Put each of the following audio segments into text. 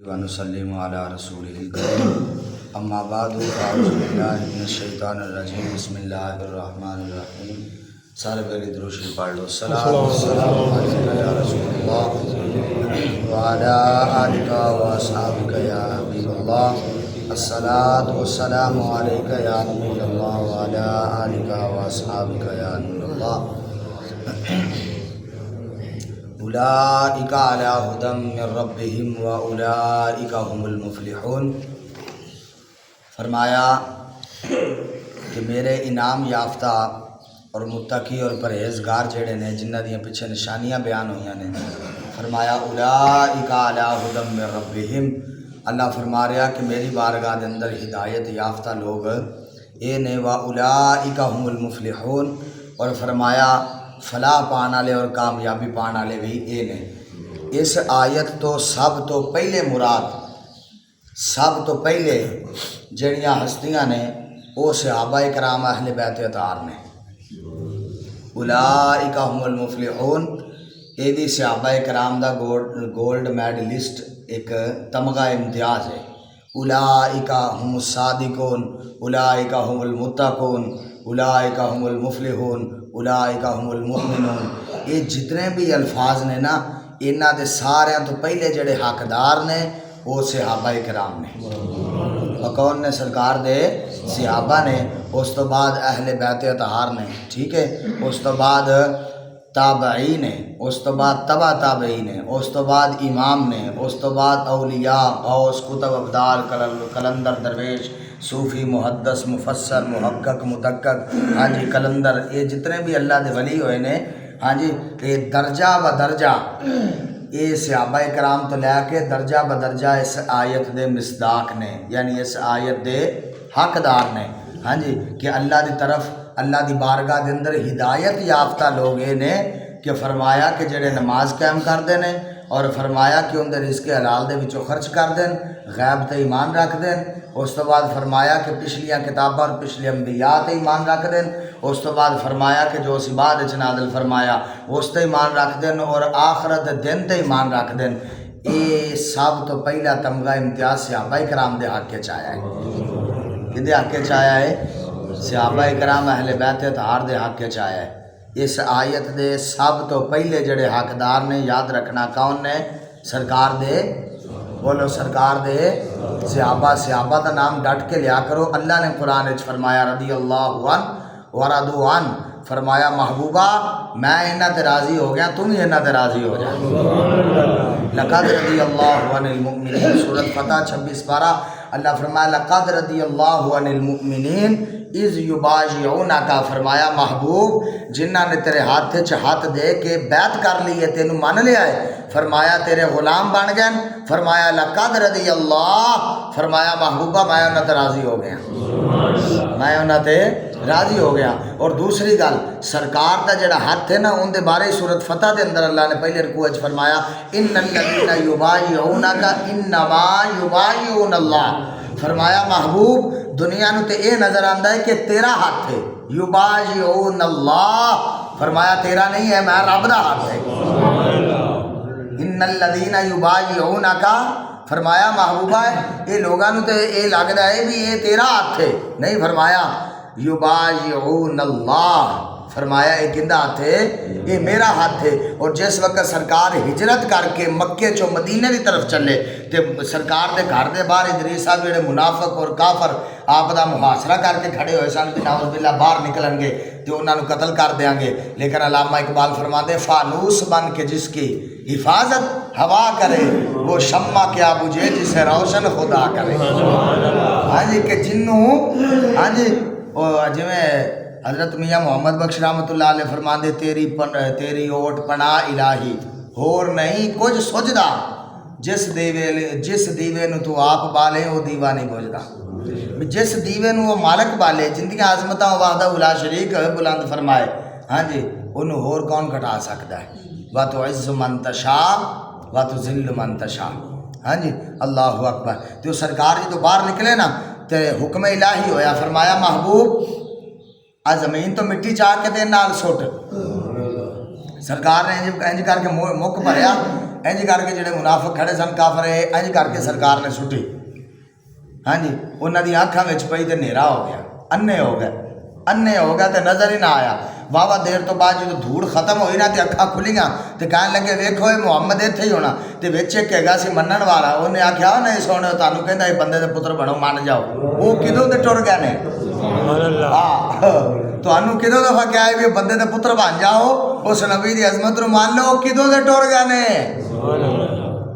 ونسلم علی رسولہ الکریم اما بعد فاعوذ باللہ من الشیطان الرجیم بسم اللہ الرحمن الرحیم سارے پہلے درود شریف پڑھ لو الصلاۃ والسلام علیک یا رسول اللہ وعلی آلک واصحابک یا حبیب اللہ الصلاۃ والسلام علیک یا نبی اللہ وعلی آلک واصحابک یا نور اللہ اولئک علی ھدی من ربہم واولئک هم المفلحون۔ فرمایا کہ میرے انعام یافتہ اور متقی اور پرہیزگار جڑے نے جنہ دیاں پیچھے نشانیاں بیان ہوئیاں نے، فرمایا اولئک علی ھدی من ربہم، اللہ فرما رہا کہ میری بارگاہ دے اندر ہدایت یافتہ لوگ اے نے واولئک هم المفلحون، اور فرمایا فلاح پان والے اور کامیابی پان والے بھی اے نے۔ اس آیت تو سب تو پہلے مراد، سب تو پہلے جڑیاں ہستیاں نے وہ صحابہ کرام اہل بیت اطہار نے۔ اولئک هم المفلحون، یہ بھی صحابہ کرام دا گولڈ میڈلسٹ ایک تمغہ امتیاز ہے۔ اولئک هم الصادقون، اولئک هم المتقون، اولئک هم المفلحون، اولئک هم المؤمنون، یہ جتنے بھی الفاظ نے نا، انہاں دے سارے تو پہلے جڑے حقدار نے وہ صحابہ کرام نے۔ اور کون نے؟ سرکار دے صحابہ نے، اس تو بعد اہل بیت اطہار نے، ٹھیک ہے، اس تو بعد تابعین نے، اس تو بعد تبع تابعین نے، اس تو بعد امام نے، اس تو بعد اولیاء، غوث، کتب ابدال، کلندر درویش، صوفی، محدث، مفسر، محقق، مدقق، ہاں جی کلندر، یہ جتنے بھی اللہ دے ولی ہوئے نے، ہاں جی یہ درجہ و درجہ یہ صحابہ کرام تو لے کے درجہ بدرجہ اس آیت دے مصداق نے، یعنی اس آیت دے حقدار نے، ہاں جی کہ اللہ دی طرف اللہ دی بارگاہ دے اندر ہدایت یافتہ لوگ یہ نے کہ فرمایا کہ جڑے نماز قائم کر دے نے، اور فرمایا کہ ان دے رزق حلال دے وچوں خرچ کر دین، غیب تے ایمان رکھ دین، اس تو بعد فرمایا کہ پچھلیاں کتاباں اور پچھلے انبیاء تے ایمان رکھ دین، اس تو بعد فرمایا کہ جو اسی بعد وچ نازل فرمایا اس تے ایمان رکھ دین، اور آخرت دن تے ایمان رکھ دین۔ یہ سب تو پہلا تمغہ امتیاز صحابہ کرام دے حق وچ آیا ہے۔ کدے حق وچ آیا ہے؟ صحابہ کرام اہل بیت اطہار دے حق وچ آیا ہے۔ اس آیت دے سب تو پہلے جڑے حقدار نے، یاد رکھنا کون نے؟ سرکار دے، بولو سرکار دے صحابہ۔ صحابہ دا نام ڈٹ کے لیا کرو۔ اللہ نے قرآن وچ فرمایا رضی اللہ عنہ ورضوا عنہ، فرمایا محبوبہ میں انہاں تے راضی ہو گیا، تم ہی انہاں تے راضی ہو جا۔ لقد رضی اللہ عن المؤمنین، سورۃ فتح 26 پارہ، اللہ فرمایا لقد رضی اللہ عن المؤمنین اذ یبایعونک، فرمایا محبوب جنہاں نے تیرے ہاتھ وچ ہاتھ دے کے بیعت کر لی ہے، تینوں مان لیا ہے، فرمایا تیرے غلام بن گئے، فرمایا لقد رضی اللہ، فرمایا محبوبہ میں انہاں تے راضی ہو گیا، میں انہاں تے راضی ہو گیا۔ اور دوسری گل سرکار دا جڑا ہاتھ ہے نا، ان دے بارے سورۃ فتح دے اندر اللہ نے پہلے رکوع وچ فرمایا ان الذین یبایعونک انما یبایعون اللہ، فرمایا محبوب دنیا نو تے اے نظر آندا ہے کہ تیرا ہاتھ ہے، یبایعون اللہ، فرمایا تیرا نہیں ہے، میں رب دا ہاتھ ہے۔ ان الذین یبایعونک، فرمایا محبوبہ اے لوگاں نو تے اے لگدا ہے بھی اے تیرا ہاتھ ہے، نہیں، فرمایا یبایعون اللہ، فرمایا اے کندہ ہاتھ ہے؟ اے میرا ہاتھ ہے۔ اور جس وقت سرکار ہجرت کر کے مکے چو مدینے کی طرف چلے تے سرکار دے گھر دے باہر ادریس صاحب جڑے منافق اور کافر آپ دا محاصرہ کر کے کھڑے ہوئے سن کہ نعوذ باللہ باہر نکلن گے تو انہاں نو قتل کر دیاں گے، لیکن علامہ اقبال فرماتے فانوس بن کے جس کی حفاظت ہوا کرے وہ شمع کیا بجھے جسے روشن خدا کرے۔ ہاں جی کہ جنوں، ہاں جی جویں حضرت میاں محمد بخش رحمۃ اللہ علیہ فرماندے تیری اوٹ پناہ الہی ہور نہیں کچھ سجدہ، جس دیوے نو تو آپ بالے وہ دیوا نہیں بجھدا، جس دیوے نو وہ مالک بالے جن دیاں عظمتاں وحدہ لا شریک بلند فرمائے، ہاں جی انہوں ہور کون گھٹا سکتا ہے؟ وَتُعِزُّ مَن تَشَاءُ وَتُذِلُّ مَن تَشَاءُ، ہاں جی اللہ اکبر۔ تو سرکار جی تو باہر نکلے نا تے حکم الہی ہویا، فرمایا محبوب زمین تو مٹی چاہ کے دے نال سٹ، سرکار نے انج کر کے مک بھریا ਇੰਜ ਕਰਕੇ ਜਿਹੜੇ ਮੁਨਾਫਿਕ ਖੜੇ ਸਨ ਕਾਫਰ ਇੰਜ ਕਰਕੇ ਸਰਕਾਰ ਨੇ ਸੁੱਟੀ। ਹਾਂਜੀ, ਉਹਨਾਂ ਦੀ ਅੱਖਾਂ ਵਿੱਚ ਪਈ ਤੇ ਹਨੇਰਾ ਹੋ ਗਿਆ, ਅੰਨੇ ਹੋ ਗਿਆ ਤੇ ਨਜ਼ਰ ਹੀ ਨਾ ਆਇਆ। ਵਾਹਵਾ ਦੇਰ ਤੋਂ ਬਾਅਦ ਜਦੋਂ ਧੂੜ ਖਤਮ ਹੋਈ ਨਾ ਤੇ ਅੱਖਾਂ ਖੁੱਲੀਆਂ ਤੇ ਕਹਿਣ ਲੱਗੇ ਵੇਖੋ ਇਹ ਮੁਹੰਮਦ ਇੱਥੇ ਹੀ ਹੋਣਾ। ਤੇ ਵਿੱਚ ਇੱਕ ਹੈਗਾ ਸੀ ਮੰਨਣ ਵਾਲਾ, ਉਹਨੇ ਆਖਿਆ ਨਹੀਂ ਸੋਹਣਿਓ ਤੁਹਾਨੂੰ ਕਹਿੰਦਾ ਇਹ ਬੰਦੇ ਦੇ ਪੁੱਤਰ ਬਣੋ ਮੰਨ ਜਾਓ। ਉਹ ਕਿਦੋਂ ਦੇ ਟੁਰ ਗਏ ਨੇ, ਤੁਹਾਨੂੰ ਕਿਦੋਂ ਦਫਾ ਕਿਹਾ ਹੈ ਵੀ ਬੰਦੇ ਦੇ ਪੁੱਤਰ ਬਣ ਜਾਓ, ਉਸ ਨਬੀ ਦੀ ਅਜ਼ਮਤ ਨੂੰ ਮੰਨ ਲਓ, ਕਿਦੋਂ ਦੇ ਟੁਰ ਗਏ ਨੇ।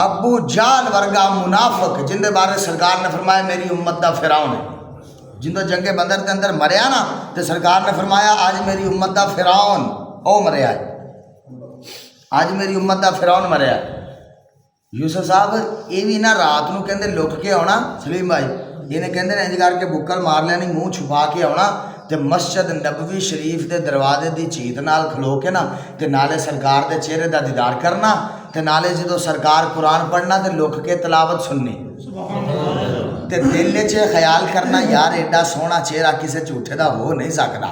ابو جال ورگا منافق جن دے بارے سرکار نے فرمایا میری امت دا فرعون ہے، جن دو جنگ بدر دے اندر مریا نا تے سرکار نے فرمایا آج میری امت دا فرعون او مریا ہے، آج میری امت دا فرعون مریا ہے۔ یوسف صاحب یہ بھی نہ رات نو کہندے لک کے آنا، سلیم بھائی یہ کہندے انج کر کے بکل مار لینی منہ چھپا کے آنا تے مسجد نبوی شریف دے دروازے دی چیت نال کھلو کے نا تے نالے سرکار دے چہرے دا دیدار کرنا تے نالے جدو سرکار قرآن پڑھنا تے لک کے تلاوت سننی تے دل چ خیال کرنا یار ایڈا سونا چہرہ کسے جھوٹے دا ہو نہیں سکتا۔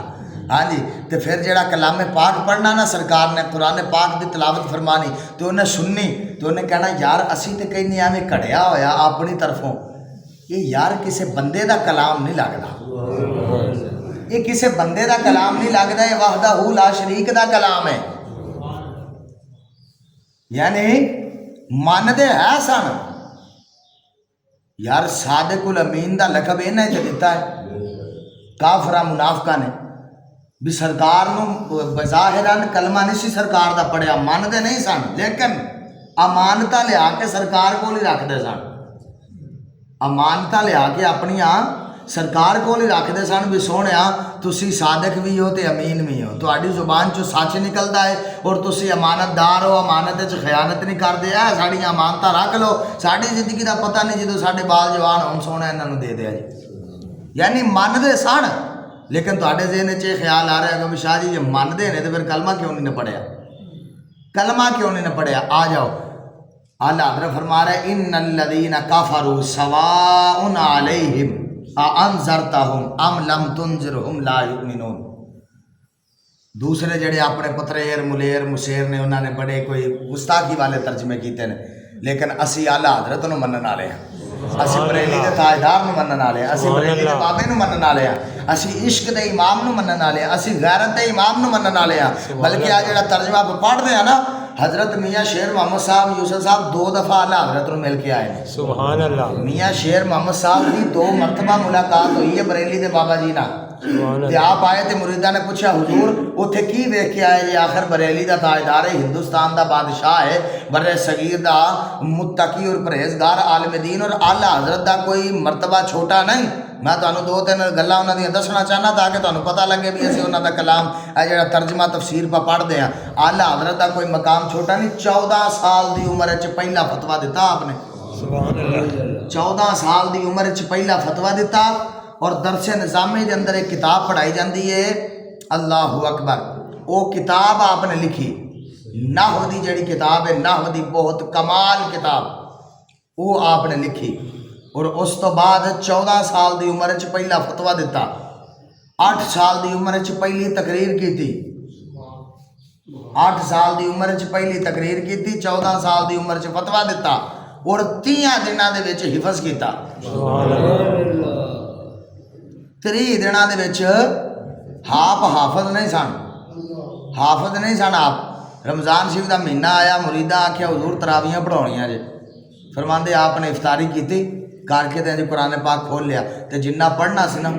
ہاں جی، تے پھر جڑا کلام پاک پڑھنا نا سرکار نے قرآن پاک دی تلاوت فرمانی تے انہیں سننی تے انہیں کہنا یار اسی تے کہیں نہیں ایویں کڑیا ہویا اپنی طرفوں، یہ یار کسے بندے دا کلام نہیں لگتا، یہ کسے بندے دا کلام نہیں لگتا، یہ وحدہ لا شریک دا کلام ہے۔ یعنی ماندے ہے سن یار صادق الامین دا لقب انہیں جو دیتا ہے کافرہ منافقہ نے بھی سرکار نو بظاہران کلمہ نہیں سی سرکار دا پڑھیا، ماندے نہیں سن لیکن امانتہ لیا کے سرکار کو ہی رکھ دے سن، امانتہ لیا کے اپنی سرکار کو ہی رکھ دے سن بھی سونیا تسی صادق بھی ہو تے امین بھی ہو، تہاڈی زبان چو سچ نکلدا ہے اور تسی امانت دار ہو، امانت وچ خیانت نہیں کردے، ساڈی امانتاں رکھ لو، ساڈی زندگی دا پتہ نہیں جدوں ساڈے بال جوان ہون سونا انہاں نوں دے دیا جی۔ یعنی مندے سن لیکن تہاڈے ذہن وچ یہ خیال آ رہا ہے کہ شاہ جی جے مندے نے تے پھر کلمہ کیوں نہیں پڑھیا، کلمہ کیوں نہیں پڑھیا۔ آ جاؤ اعلیٰ حضرت فرما رہے ہیں ان الذین کفروا سواء علیہم انذرتہم ام لم تنذرہم لا یؤمنون۔ دوسرے جڑے اپنے پتریر ملیر مسیر نے انہوں نے بڑے کوئی گستاخی والے ترجمے کیتے ہیں، لیکن اسی اعلیٰ حضرت نو منن والے ہیں، اسی بریلی دے تاجدار نو منن والے ہیں، اسی بریلی دے بابے نو منن والے ہیں، اسی عشق دے امام نو منن والے ہیں، اسی غیرت دے امام نو منن والے ہیں۔ بلکہ آ جڑا ترجمہ پڑھ دے ہیں نا حضرت میاں شیر محمد صاحب یوسف صاحب 2 دفعہ اعلیٰ حضرت نو مل کے آئے ہیں، سبحان اللہ۔ میاں شیر محمد صاحب کی 2 مرتبہ ملاقات ہوئی ہے بریلی دے بابا جی نال، تے آپ آئے تے مریداں نے پوچھا حضور اوتھے کی ویکھ کے آئے جی؟ آخر بریلی دا تاجدار ہے، ہندوستان دا بادشاہ ہے، بر صغیر دا متقی اور پرہیزگار عالم دین، اور اعلیٰ حضرت دا کوئی مرتبہ چھوٹا نہیں۔ میں تمہیں 2-3 گلاں انہاں دی دسنا چاہنا تاکہ تمہیں پتہ لگے بھی اسی انہاں دا کلام اے جڑا ترجمہ تفسیر پہ پڑھتے ہیں۔ اعلیٰ حضرت دا کوئی مقام چھوٹا نہیں، 14 سال دی عمر وچ پہلا فتویٰ دیتا آپ نے، 14 سال دی عمر وچ پہلا فتویٰ دیتا، اور درس نظامی دے اندر ایک کتاب پڑھائی جاندی ہے اللہ اکبر، وہ کتاب آپ نے لکھی نحو دی جڑی کتاب ہے، نحو دی بہت کمال کتاب وہ آپ نے لکھی، اور اس تو بعد 14 سال دی عمر وچ پہلا فتویٰ دیتا، 8 سال دی عمر وچ پہلی تقریر کی تھی، 8 سال دی عمر وچ پہلی تقریر کی تھی، 14 سال دی عمر وچ فتویٰ دیتا، اور 30 دنوں دے وچ حفظ کیتا، 30 دنوں دے وچ آپ حافظ نہیں سن، حافظ نہیں سن آپ۔ رمضان شریف دا مہینہ آیا، مریداں آکھیا حضور تراویاں پڑھاؤنیاں جے، فرماندے آپ نے افطاری کیتی کر کے تے قرآن پاک کھول لیا، تے جنہ پڑھنا سی نا،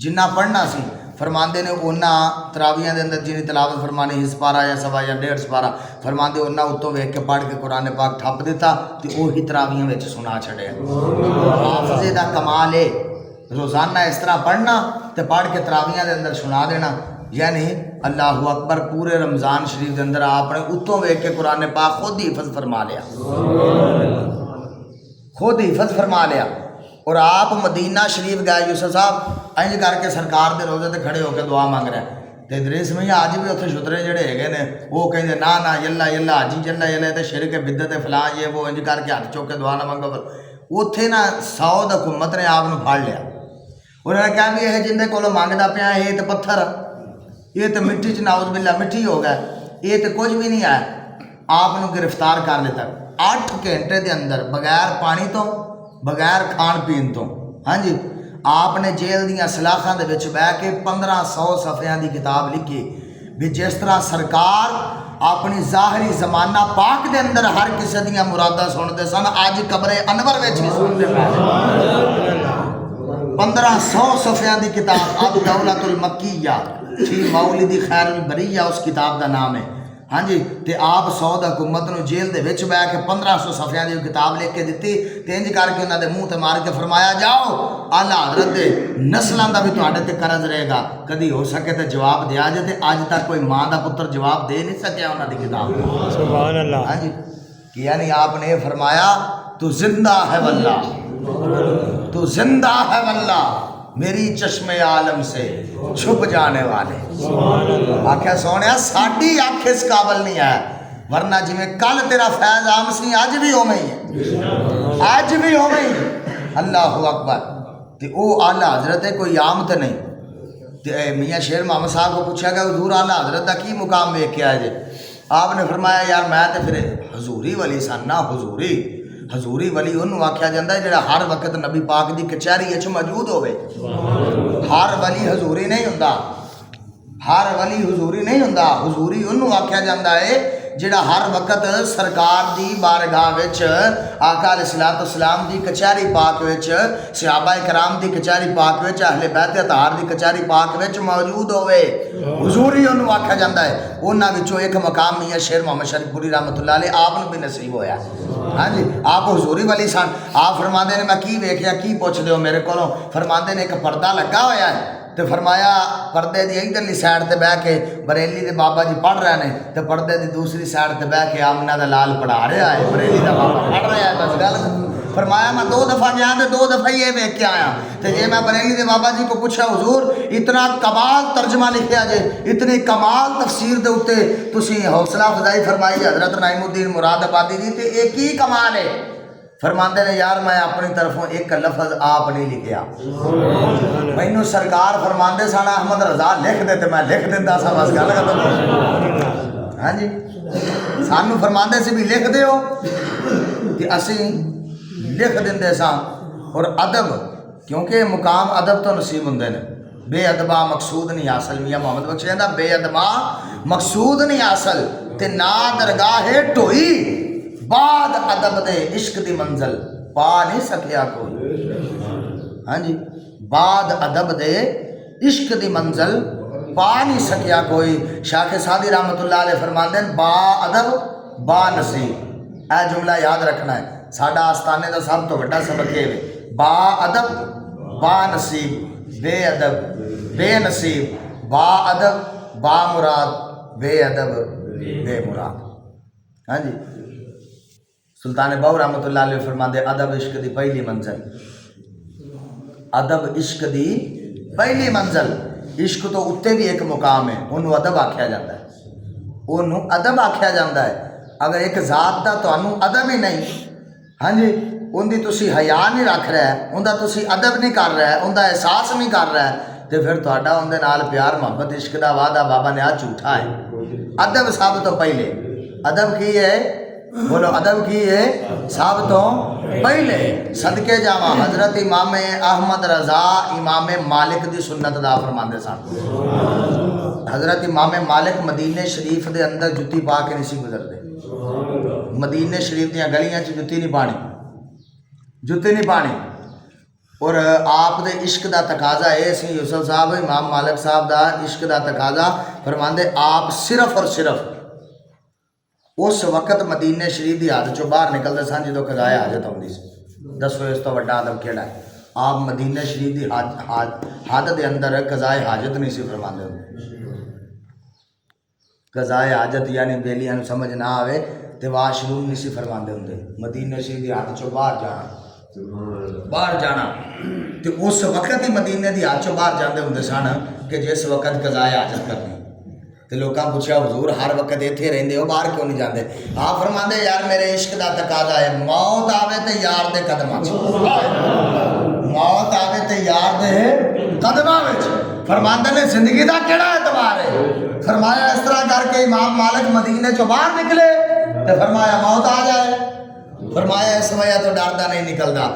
جنہ پڑھنا سی فرماندے نے انہاں تراویاں دے اندر جنی تلاوت فرمانی سپارہ یا سوا یا 1.5 سپارہ فرماندے انہاں اتوں ویکھ کے پڑھ کے قرآن پاک ٹھپ دیتا تے وہی تراویاں وچ سنا چھڑیا۔ حافظے دا کمال ہے روزانہ اس طرح پڑھنا تے پڑھ کے تراویاں دے اندر سنا دینا، یعنی اللہ اکبر پورے رمضان شریف دے اندر آپ نے اتوں ویکھ کے قرآن پاک خود ہی حفظ فرما لیا، خود حفظ فرما لیا۔ اور آپ مدینہ شریف گئے یوسف صاحب انج کر کے سرکار دے روزے تے کھڑے ہو کے دعا مانگ رہے ہیں، تے ادریس میں اج بھی اتنے شترے جڑے ہے نے وہ کہیں نا یلا یلا حاجی یلا یلا تے شرک بدعت فلاں یہ وہ انج کر کے ہاتھ چوک کے دعا نہ مانگو، اتنے نا سعود حکومت نے آپ پھڑ لیا، انہوں نے کہا بھی یہ جن کو منگتا پیا یہ تو پتھر یہ تو مٹی چ نعوذ باللہ مٹی ہو گئے، یہ تو کچھ بھی نہیں ہے. آپ نے گرفتار کر لیتا 8 گھنٹے دے اندر بغیر پانی تو بغیر کھان پین تو. ہاں جی آپ نے جیل دیاں سلاخاں دے وچ بہ کے 1500 صفحیاں دی کتاب لکھی بھی جس طرح سرکار اپنی ظاہری زمانہ پاک دے اندر ہر کسی دیاں مراداں سنتے سن، اج قبر انور وچ بھی سنتے پے. 1500 صفحیاں دی کتاب اب دولت المکیہ فی مولد خیر البریہ اس کتاب دا نام ہے. ہاں جی تے آپ سعود حکومت نو جیل دے وچ بیٹھ کے 1500 صفحیاں دی کتاب لکھ کے دتی تے انج کر کے انہاں دے منہ تے مار کے فرمایا جاؤ اعلی حضرت دے نسلاں دا بھی تہاڈے تے قرض رہے گا، کدی ہو سکے تے جواب دیا جے. تے اج تک کوئی ماں دا پتر جواب دے نہیں سکیا انہاں دی کتاب. سبحان اللہ. ہاں جی کہ یعنی آپ نے فرمایا تو زندہ ہے واللہ، تو زندہ ہے واللہ میری چشم عالم سے چھپ جانے والے. آخیا سونے ساڈی اکھ اس قابل نہیں ہے، ورنہ جی میں کل تیرا فیض عام سی اج بھی ہوویں ہی ہے، اج بھی ہوویں ہی. اللہ اکبر. تے او اعلی حضرت ہے کوئی عام تے نہیں. تے میاں شیر محمد صاحب کو پوچھا کہ حضور اعلی حضرت دا کی مقام ویکھ کے آئے جے؟ آپ نے فرمایا یار میں تے پھر حضوری ولی سن نا. حضوری ولی انہوں آکھیا جاندہ ہے جڑا ہر وقت نبی پاک دی کچہری اچھ موجود ہوئے. ہر ولی حضوری نہیں ہوندا، ہر ولی حضوری نہیں ہوندا. حضوری انہوں آکھیا جاندہ ہے جڑا ہر وقت سرکار دی بارگاہ وچ آقا علیہ الصلوۃ والسلام دی کچہری پاک وچ صحابہ کرام دی کچہری پاک وچ اہل بیت اطہار دی کچہری پاک وچ موجود ہوئے. حضوری انہوں آکھیا جاندہ ہے. انہاں وچوں ایک مقام میاں شیر محمد شریف پوری رحمۃ اللہ علیہ آپ نو بھی نصیب ہویا. ہاں جی آپ حضوری والی سن. آپ فرماندے نے میں کی ویکھیا کی پوچھ دے ہو میرے کولوں؟ فرماندے نے ایک پردہ لگا ہویا ہے تے فرمایا پردے دی ادھرلی سائڈ تے بیٹھ کے بریلی دے بابا جی پڑھ رہے ہیں تے پردے دی دوسری سائڈ تے بیٹھ کے آمنہ دا لال پڑھا رہا ہے، بریلی دا بابا پڑھ رہا ہے. بس گل فرمایا میں 2 دفعہ گیا تے 2 دفعہ یہ ویکھ کے آیا. تے جے میں بریلی دے بابا جی کو پوچھا حضور اتنا کمال ترجمہ لکھیا جے، اتنی کمال تفسیر دے اوتے تسی حوصلہ افزائی فرمائی حضرت نعیم الدین مراد آبادی دی، تے ایک ہی کمال ہے. فرماندے نے یار میں اپنی طرفوں ایک لفظ آپ نہیں لکھیا. مینوں سرکار فرماندے سن احمد رضا لکھ دے تے میں لکھ دیندا سا. بس گل ختم. ہاں جی سانو فرماندے سی بھی لکھ دیو تے اسی لکھ دیندے ساں. اور ادب کیونکہ مقام ادب تو نصیب ہوندے نے. بے ادبا مقصود نہیں حاصل. میاں محمد بخش کہندا بے ادبا مقصود نہیں حاصل تے نا درگاہ ٹوئی بعد ادب دے عشق دی منزل پا نہیں سکیا کوئی. ہاں جی بعد ادب دے عشق دی منزل پا نہیں سکیا کوئی. شاہ سعدی رحمۃ اللہ علیہ فرماندے ہیں با ادب با نصیب. اے جملہ یاد رکھنا ہے. ساڈا آستانے دا سب تو بڑا سبق ہے با ادب با نصیب، بے ادب بے نصیب، با ادب با مراد، بے ادب بے مراد. ہاں جی سلطان بہو رحمۃ اللہ علیہ فرماندے ادب عشق دی پہلی منزل، ادب عشق دی پہلی منزل. عشق تو اتنے بھی ایک مقام ہے، انہوں ادب آکھیا جاتا ہے، انہوں ادب آکھیا جاتا ہے. اگر ایک ذات دا تو انہوں ادب ہی نہیں، ہاں جی ان دی تسی حیا نہیں رکھ رہا ہے، ان دا تسی ادب نہیں کر رہا ہے، ان دا احساس نہیں کر رہا ہے، تو پھر تہاڈا ان دے نال پیار محبت عشق دا وعدہ بابا نے آ جھوٹا ہے. ادب سب تو پہلے. ادب کی ہے بولو؟ ادب کی ہے سب تو پہلے. صدقے جاواں حضرت امام احمد رضا امام مالک دی سنت دا فرماندے سن. حضرت امام مالک مدینے شریف دے اندر جتی پا کے نہیں سی گزرتے. مدینے شریف دیاں گلیاں چ جتی نہیں پانی، جتی نہیں پانی. اور آپ دے عشق دا تقاضا اے سی یوسف صاحب امام مالک صاحب دا عشق دا تقاضا فرماندے آپ صرف اور صرف اس وقت مدینے شریف دی حد چوں باہر نکلتے سن جدوں قضائے حاجت ہوندی سی. دسو اس تو بڑا ادب کیڑا ہے؟ آپ مدینے شریف دی حد دے اندر قضائے حاجت نہیں سی فرماندے ہوندے. قضائے حاجت یعنی بیلیاں نوں سمجھ نہ آوے تے واش روم نہیں سی فرماندے ہوندے. مدینے شریف دی حد چوں باہر جانا تے اس وقت ہی مدینے دی حد چوں باہر جاندے ہوندے سن کہ جس وقت قضائے حاجت کرنی. تے لوکاں پوچھا حضور ہر وقت ایتھے رہندے ہو باہر کیوں نہیں جاندے؟ آپ فرماندے یار میرے عشق دا تقاضا ہے موت آوے تے یار دے قدماں وچ، موت آوے تے یار دے قدماں وچ. فرماندے نے زندگی دا کیڑا اعتبار ہے؟ فرمایا اس طرح کر کے امام مالک مدینے چوں باہر نکلے تو فرمایا موت آ جائے، فرمایا اس وجہ تو ڈردا نہیں نکلدا۔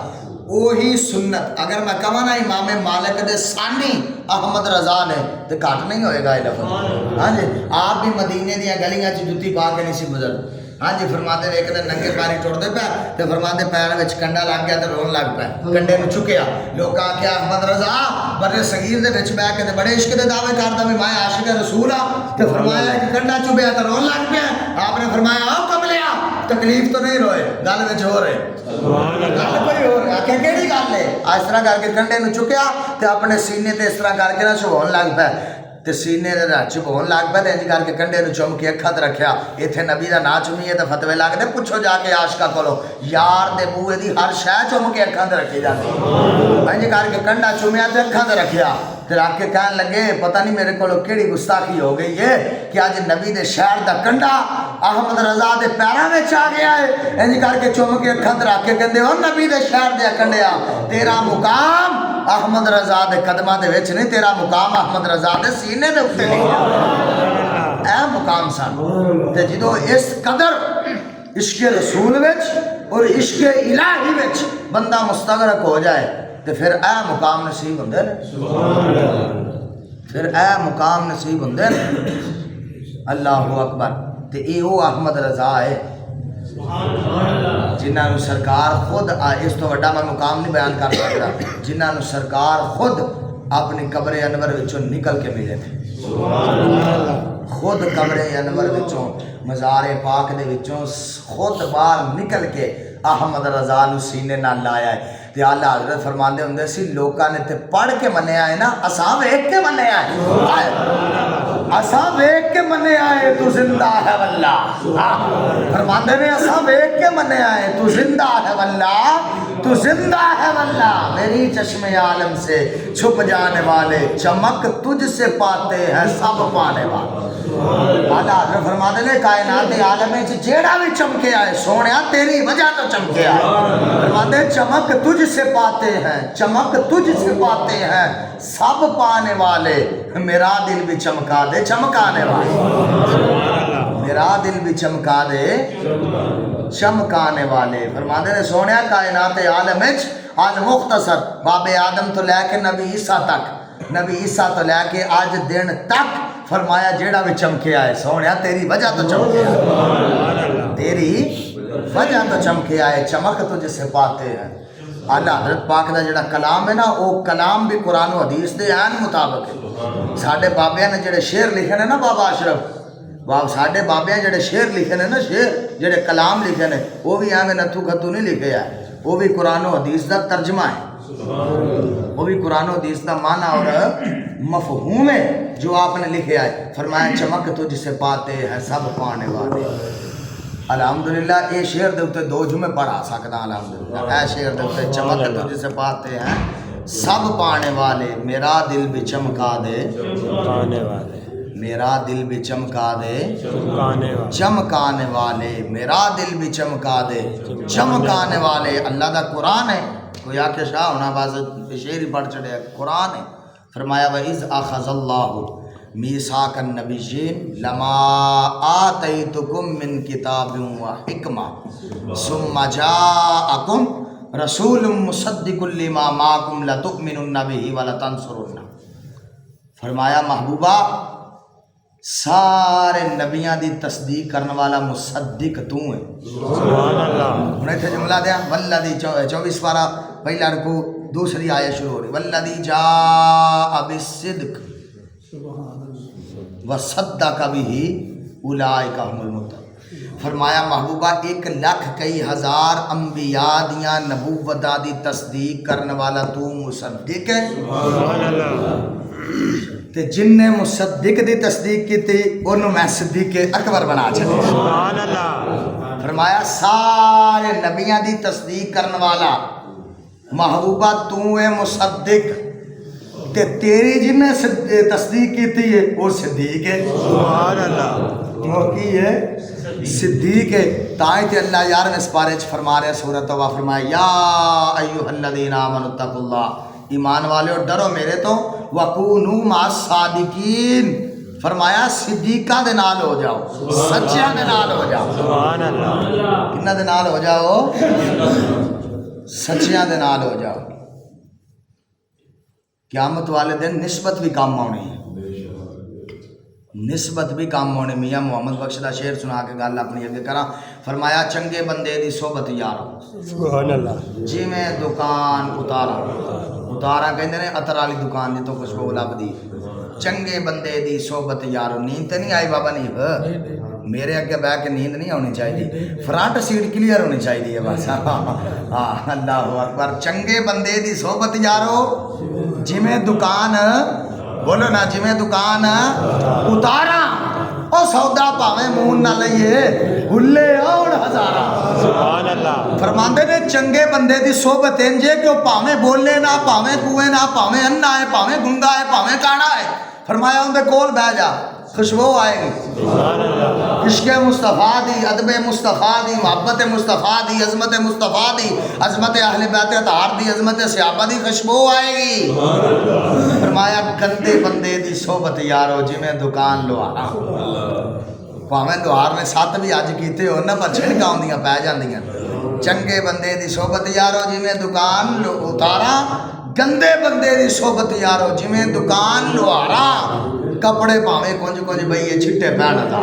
وہی سنت اگر میں کہاں نا امام مالک دے ثانی احمد رضا نے تو گھٹ نہیں ہوئے گا یہ لفظ۔ ہاں جی آپ بھی مدینے دیا گلیاں چ جُتی پا کے نہیں سی گزر۔ ہاں جی فرماتے ایک دن ننگے پانی ٹرتے پے تو فرماتے پیر میں کنڈا لگ گیا تو رون لگ پے، کنڈے نو چکیا، لوگ آخیا احمد رضا بر صغیر دے وچ بہ کے بڑے عشق دے دعوے کردا بھی میں عاشق رسول ہاں، تو فرمایا کہ کنڈا چبیا تو رون لگ پیا۔ آپ نے فرمایا آؤ کملیا تکلیف تو نہیں روئے، گل وچ ہو رہے گل کوئی ہو رہا کہ کہڑی گل ہے؟ اس طرح کر کے کنڈے نو چکیا تو اپنے سینے تے اس طرح کر کے نہ چبھون لگ پے تے سینے دے چبھون لگ پے تے انج کر کے کنڈے نو چم کے اکھاں تے رکھیا، ایتھے نبی دا نا چومیے تے فتوی لگدے، پوچھو جا کے عاشقاں کولو یار دے بوئے دی ہر شے چم کے اکھاں تے رکھی جاندی، انج کر کے کنڈا چومیا تے اکھاں تے رکھیا تے رکھ کے کہن لگے پتہ نہیں میرے کولو کیڑی گستاخی ہو گئی ہے کہ اج نبی دے شہر دا کنڈا احمد رضا دے پیراں وچ آ گیا ہے، انج کر کے چم کے اکھاں تے رکھ کے کہندے او نبی دے شہر دے کنڈیا تیرا مقام احمد رضا دے قدماں دے وچ نہیں، تیرا مقام احمد رضا دے سینے دے اوتے نہیں، اے مقام سن۔ تے جدوں اس قدر عشق رسول وچ اور عشق الہی وچ بندہ مستغرق ہو جائے تے پھر اے مقام نصیب ہوندے نے، پھر اے مقام نصیب ہوندے نے۔ اللہ اکبر۔ تے اے او احمد رضا ہے جنہاں نو سرکار خود اس تو وڈا میں مقام نہیں بیان کر سکتا، جنہاں نو سرکار خود اپنی قبر انور وچوں نکل کے ملے تھے، خود قبر انور وچوں مزار پاک دے وچوں خود باہر نکل کے احمد رضا نو سینے نال لایا ہے۔ تے اعلیٰ حضرت فرماندے ہوندے سی لوکاں نے تے پڑھ کے منیا ہے نا، اساں ویکھ کے منیا ہے، اساں ویکھ کے منیا ہے تو زندہ ہے واللہ، فرماندے نے اساں ویکھ کے منیا ہے تو زندہ ہے واللہ، تو زندہ ہے واللہ، میری چشم عالم سے چھپ جانے والے چمک تجھ سے پاتے ہیں سب پانے والے۔ اعلیٰ حضرت فرماتے نے کائنات عالم وچ جیڑا بھی چمکے آئے سونیا تیری وجہ تو چمکے آئے، فرماتے چمک تجھ سے پاتے ہیں، چمک تجھ سے پاتے ہیں سب پانے والے، میرا دل بھی چمکا دے چمکانے والے، میرا دل بھی چمکا دے چمکانے والے۔ فرماتے نے سونیا کائنات عالم وچ آج مختصر باب آدم تو لے کے نبی عیسیٰ تک، نبی عیسیٰ تو لے کے آج دن تک فرمایا جیڑا بھی چمکے آئے سونیا تیری وجہ تو چمکے آئے، تیری وجہ تو چمکے آئے چمک تجھ سے پاتے ہیں۔ اعلیٰ حضرت پاک دا جڑا کلام ہے نا وہ کلام بھی قرآن و حدیث دے عین مطابق ہے۔ ساڈے بابیاں نے جڑے شعر لکھے نے نا بابا اشرف، ساڈے بابیاں جڑے شعر لکھے نے نا شعر جڑے کلام لکھے نے وہ بھی ایویں نتھو کھتو نہیں لکھے ہے، وہ بھی قرآن و حدیث دا ترجمہ ہے، وہ بھی قرآن و حدیث دا معنی اور مفہوم ہے جو آپ نے لکھے ہے۔ فرمایا چمک تجھ سے پاتے ہیں سب پانے والے۔ الحمدللہ یہ شعر دے اوتے دو جمعے پڑھا سکدا الحمدللہ، اے شعر دے اوتے چمک تجھ سے پاتے ہیں سب پانے والے، میرا دل بھی چمکا دے چمکانے والے، میرا دل بھی چمکا دے چمکانے والے، میرا دل بھی چمکا دے چمکانے والے۔ اللہ دا قرآن ہے، کوئی آکے شاہ ہونا باز شعر ہی پڑھ چڑھے، قرآن ہے۔ فرمایا وَإِذْ أَخَذَ اللَّهُ مِيثَاقَ النَّبِيِّينَ لَمَا آتَيْتُكُم مِّن كِتَابٍ وَحِكْمَةٍ ثُمَّ جَاءَكُم رَسُولٌ مُصَدِّقٌ لِّمَا مَعَكُمْ لَتُؤْمِنُنَّ بِهِ وَلَتَنصُرُنَّهُ۔ فرمایا محبوبہ سارے نبیاں دی تصدیق کرنے والا مصدق تو ہے، سبحان اللہ۔ انہیں تھے جملہ دیا والذی 24 پارہ پہلا رکوع دوسری آیت شروع ہو رہی والذی جاء بالصدق وصدق بہ اولئک هم المتقون۔ فرمایا محبوبہ 1,01,000 انبیاء دیاں نبوتاں دی تصدیق کرنے والا تو مصدق ہے، سبحان اللہ۔ تے جن نے مصدق دی تصدیق کی تھی انہوں میں صدیق اکبر بنا چھڑے، سبحان اللہ۔ فرمایا سارے نبیاں دی تصدیق کرنے والا محبوبہ تو ہے مصدق، تے تیری جن نے تصدیق کی تھی وہ صدیق ہے، سبحان اللہ۔ وہ کی ہے صدیق ہے۔ تائیں تے اللہ یار نے اس بارے فرما رہے سورۃ توبہ فرمایا یا ایھا الذین آمنوا اتقوا اللہ ایمان والے ڈرو میرے تو وکونوا مع الصادقین فرمایا صدیقاں دے نال ہو جاؤ سچیاں دے نال ہو جاؤ سبحان اللہ کنہ دے نال ہو جاؤ سچیاں دے نال ہو جاؤ قیامت والے دن نسبت بھی کام آنی ہے نسبت بھی کام ہونے میاں محمد بخش دا شعر سنا کے گل اپنی اگے کراں فرمایا چنگے بندے دی صحبت یارو سبحان اللہ جی میں دکان اتارا کہندے نے عطر والی دکان جتوں خوشبو لبدی چنگے بندے دی صحبت یارو نیند تے نہیں آئی بابا نہیں میرے اگے بیٹھ کے نیند نہیں آنی چاہیے فرنٹ سیٹ کلیئر ہونی چاہیے بس ہاں اللہ اکبر چنگے بندے دی صحبت یارو جی میں دکان بولو نا جی میں دکان اتارا او سودا پاویں مون نہ لئیے ہلے اور ہزارہ سبحان اللہ فرماندے نے چنگے بندے دی صحبت انجے کہ وہ پاویں بولے نہ پاویں کوئے نہ پاویں انا ہے پاویں گنگا ہے پاویں کاڑا ہے فرمایا ان دے کول بیٹھ جا خوشبو آئے گی سبحان اللہ عشق مصطفیٰ دی ادب مصطفیٰ دی محبت مصطفیٰ دی عظمت مصطفیٰ دی عظمت اہل بیت اطہار دی عظمت صحابہ دی خوشبو آئے گی فرمایا گندے بندے دی صحبت یارو جی میں دکان لوہارا پاویں لوہار نے سات بھی اج کیتے ہو نہ پر چھڑکاں ہوندیاں پے جاندیاں چنگے بندے دی صحبت یارو جی میں دکان اتارا گندے بندے دی صحبت یارو جی میں دکان لوہارا کپڑے پاویں کنج کنج بھئی چھٹے پہنا تھا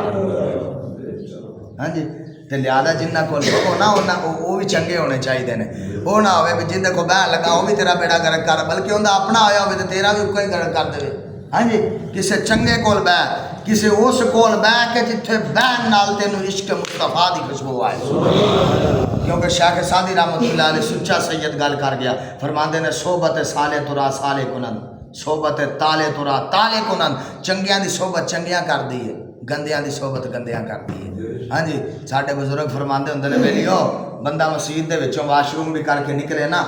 ہاں جی تے لہذا جنہ کول ہو نا وہ بھی چنگے ہونے چاہیے نے وہ نہ ہوئے بھی جن کو بہن لگا وہ بھی تیرا بیڑا گرک کر بلکہ انہیں اپنا آیا ہوئے تو تیرا بھی کوئی گرک کر دے ہاں جی کسے چنگے کول بہ کسے اس کول بہ کے جتھے بہن نال تینوں عشق مصطفیٰ دی خوشبو آئے کیونکہ شیخ سعدی رحمۃ اللہ علیہ سچا سید گل کر گیا فرماندے نے صحبت سالے ترا سالے کنن صحبت تالے ترا تالے کنن چنگیاں دی صحبت چنگیاں کر دی ہے گندیاں دی صحبت گندیاں کر دی ہے ہاں جی ساڈے بزرگ فرماندے ہوندے نے ویلیو بندہ مسجد دے وچوں واش روم بھی کر کے نکلے نا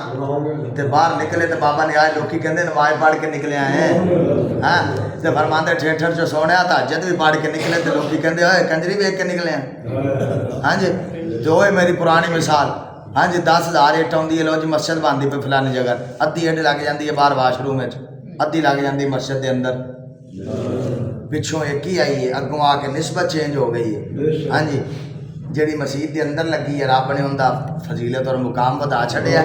تے باہر نکلے تے بابا نے آئے لوکی کہندے نماز پڑھ کے نکلے آئے ہیں ہاں تے فرماندے ٹھیٹھر چ سونیا تہجد بھی پڑھ کے نکلے تے لوکی کہندے اوئے کنجری ویکھ کے نکلے ہیں ہاں جی جو ہوئے میری پرانی مثال ہاں جی 10,000 اٹ آندی ہے لو جی مسجد باندھی پہ فلانی جگہ ادھی اٹ لگ جاندی ہے باہر واش روم وچ ادھی لگ جاندی مسجد دے اندر پچھوں ایک ہی آئی ہے اگوں آ کے نسبت چینج ہو گئی ہے ہاں جی جڑی مسجد دے اندر لگی ہے رب نے اوندا فضیلت اور مقام بتا چھڈیا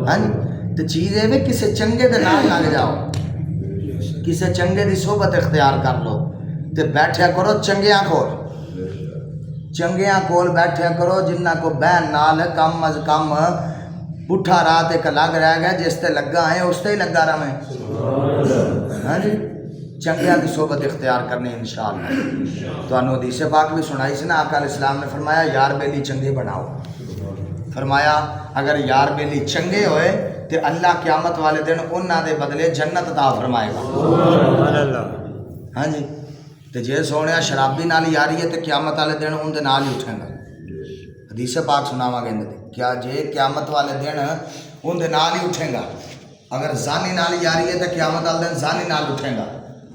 ہاں جی تے چیز اے وے کسے چنگے دے نال لگ جاؤ کسے چنگے دی صحبت اختیار کر لو تے بیٹھیا کرو چنگیاں کول چنگیاں کول بیٹھیا کرو جنہ کو بہن نال کم از کم پٹھا رات ایک لگ رہ گیا جس تے لگا ہے اس تے ہی لگا رہے ہاں جی چنگیاں دی صحبت اختیار کرنی انشاءاللہ تو انہوں حدیث پاک بھی سنائی سی نا آقا علیہ السلام نے فرمایا یار بیلی چنگے بناؤ فرمایا اگر یار بیلی چنگے ہوئے تو اللہ قیامت والے دن انہاں دے بدلے جنت عطا فرمائے گا ہاں جی تو جے سونے شرابی نال یاری ہے تو قیامت والے دن ان دے نال ہی اٹھیں گا حدیث پاک سناواں گے اندر کیا جے قیامت والے دن ان دے نال ہی اٹھیں گا اگر زانی نال یاری ہے تو قیامت والے دن زانی نال اٹھیں گا